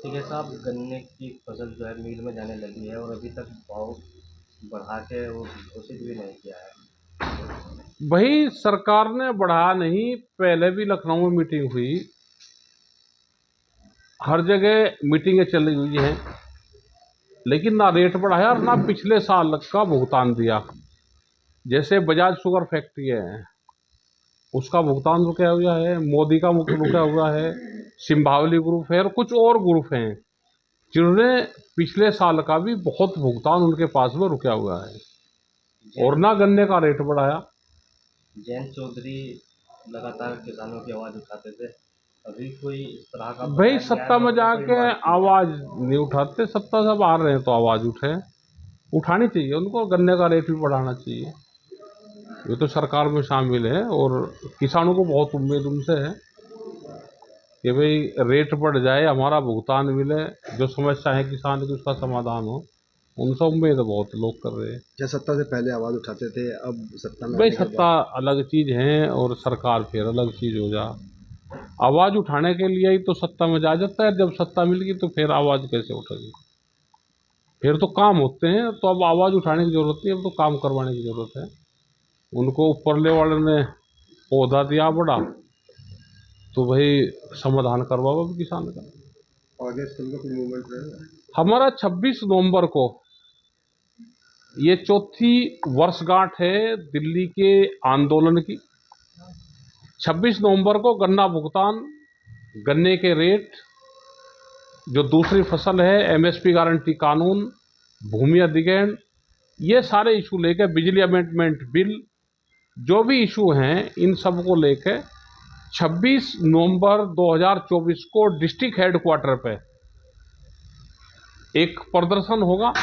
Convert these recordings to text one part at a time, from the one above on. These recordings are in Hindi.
ठीक है साहब, गन्ने की फसल जो है मिल में जाने लगी है और अभी तक भाव बढ़ा के वो घोषित भी नहीं किया है। भाई सरकार ने बढ़ाया नहीं, पहले भी लखनऊ में मीटिंग हुई, हर जगह मीटिंगें चली हुई हैं, लेकिन ना रेट बढ़ाया और ना पिछले साल का भुगतान दिया। जैसे बजाज शुगर फैक्ट्री है, उसका भुगतान रुका हुआ है, मोदी का मुक्त रुका हुआ है, सिंभावली ग्रुप है और कुछ और ग्रुप हैं जिन्होंने पिछले साल का भी बहुत भुगतान उनके पास में रुका हुआ है, और ना गन्ने का रेट बढ़ाया। जयंत चौधरी लगातार किसानों की आवाज उठाते थे, अभी कोई इस तरह का भाई बयान सत्ता बयान में और कोई जाके मांग की है? आवाज नहीं उठाते, सत्ता सब आ रहे हैं तो आवाज उठानी चाहिए उनको, गन्ने का रेट भी बढ़ाना चाहिए। ये तो सरकार में शामिल है और किसानों को बहुत उम्मीद उनसे है कि भाई रेट बढ़ जाए, हमारा भुगतान मिले, जो समस्या है किसान की उसका समाधान हो, उनसे उम्मीद बहुत लोग कर रहे हैं। जब सत्ता से पहले आवाज उठाते थे, अब सत्ता में भाई आने के सत्ता बाद अलग चीज है और सरकार फिर अलग चीज हो जा। आवाज उठाने के लिए ही तो सत्ता में जा जाता है, जब सत्ता मिल गई तो फिर आवाज कैसे उठेगी? फिर तो काम होते हैं, तो अब आवाज उठाने की जरूरत नहीं, अब तो काम करवाने की जरूरत है। उनको ऊपरले वाले ने पौधा दिया बड़ा, तो भाई समाधान करवाओ अब किसान का। आगे स्कूल का कोई मूवमेंट रहेगा? हमारा 26 नवंबर को ये चौथी वर्षगांठ है दिल्ली के आंदोलन की। 26 नवंबर को गन्ना भुगतान, गन्ने के रेट, जो दूसरी फसल है, एमएसपी गारंटी कानून, भूमि अधिग्रहण, ये सारे इशू लेकर, बिजली अमेंडमेंट बिल, जो भी इशू हैं इन सब को लेकर 26 नवंबर 2024 को डिस्ट्रिक्ट हेडक्वार्टर पे एक प्रदर्शन होगा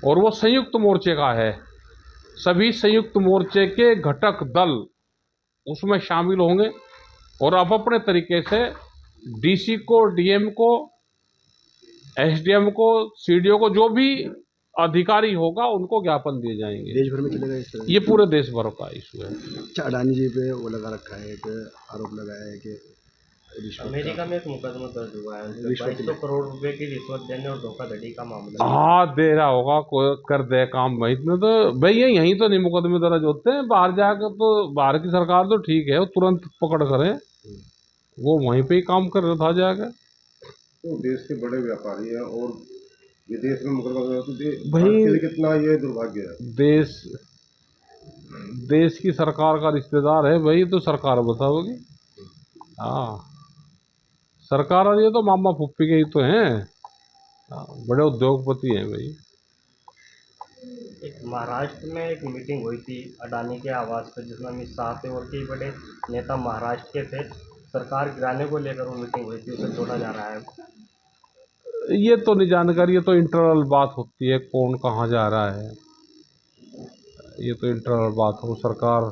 और वो संयुक्त मोर्चे का है। सभी संयुक्त मोर्चे के घटक दल उसमें शामिल होंगे और अब अपने तरीके से डीसी को, डीएम को, एसडीएम को, सीडीओ को, जो भी अधिकारी होगा उनको ज्ञापन दिए जाएंगे। देश भर में चलेगा इस तरह? ये पूरे देश भर का इशू है। अच्छा, अडानी जी पे वो लगा रखा है कि आरोप लगाया है कि रिश्वत अमेरिका में एक मुकदमा दर्ज हुआ है, रिश्वत 2200 करोड़ रुपए की रिश्वत देने और धोखाधड़ी का मामला। हाँ दे रहा होगा, कोई कर दे काम भाई, इतने तो भाई यहीं तो नहीं मुकदमे दर्ज होते हैं, बाहर जाकर तो बाहर की सरकार तो ठीक है, वो तुरंत पकड़ करे, वो वहीं पे ही काम कर रहा था जाकर। तो देश के बड़े व्यापारी हैं और विदेश में मुकदमा दर्ज, तो भाई भारत के लिए कितना ये दुर्भाग्य है। देश की सरकार का रिश्तेदार है भाई, तो सरकार बताओगी। हाँ, सरकार, और ये तो मामा फुप्पी के ही तो हैं। हाँ, बड़े उद्योगपति हैं भाई। एक महाराष्ट्र में एक मीटिंग हुई थी अडानी के आवास पर, जिसमें अमित शाह थे और कई बड़े नेता महाराष्ट्र के थे। सरकार गिराने को लेकर वो मीटिंग हुई थी, उसे जोड़ा जा रहा है। ये तो नहीं जानकारी, ये तो इंटरनल बात होती है, कौन कहाँ जा रहा है, ये तो इंटरनल बात हो। सरकार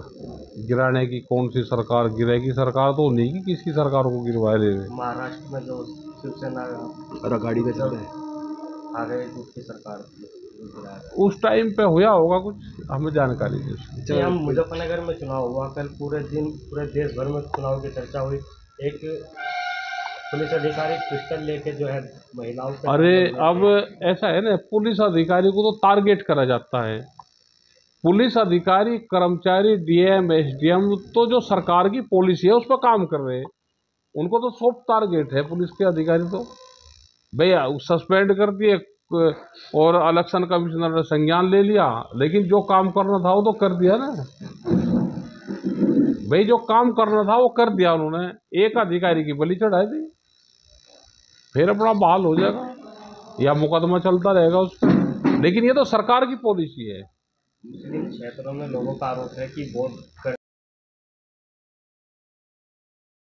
गिराने की, कौन सी सरकार गिरेगी? सरकार तो नहीं की किसी सरकार को गिरवा दे रहे। महाराष्ट्र में जो शिवसेना और गाड़ी का चल रहा है? आ गए दूसरी सरकार थी, गिरा है। उस टाइम पे हुआ होगा कुछ, हमें जानकारी नहीं उसकी। जी, हम मुजफ्फरनगर में चुनाव हुआ कल, पूरे दिन पूरे देश भर में चुनाव की चर्चा हुई। एक पुलिस अधिकारी पिस्टल लेके जो है महिलाओं पे अरे अब ऐसा है ना, पुलिस अधिकारी को तो टारगेट करा जाता है। पुलिस अधिकारी, कर्मचारी, डीएम, एसडीएम तो जो सरकार की पॉलिसी है उस पर काम कर रहे हैं, उनको तो सॉफ्ट टारगेट है पुलिस के अधिकारी। तो भैया सस्पेंड कर दिए और इलेक्शन कमिश्नर ने संज्ञान ले लिया, लेकिन जो काम करना था वो तो कर दिया ना भाई, जो काम करना था वो कर दिया उन्होंने। एक अधिकारी की बलि चढ़ाई दी, फिर अपना बहाल हो जाएगा या मुकदमा चलता रहेगा उस पर, लेकिन ये तो सरकार की पॉलिसी है। मुस्लिम क्षेत्रों में लोगों का आरोप है कि वोट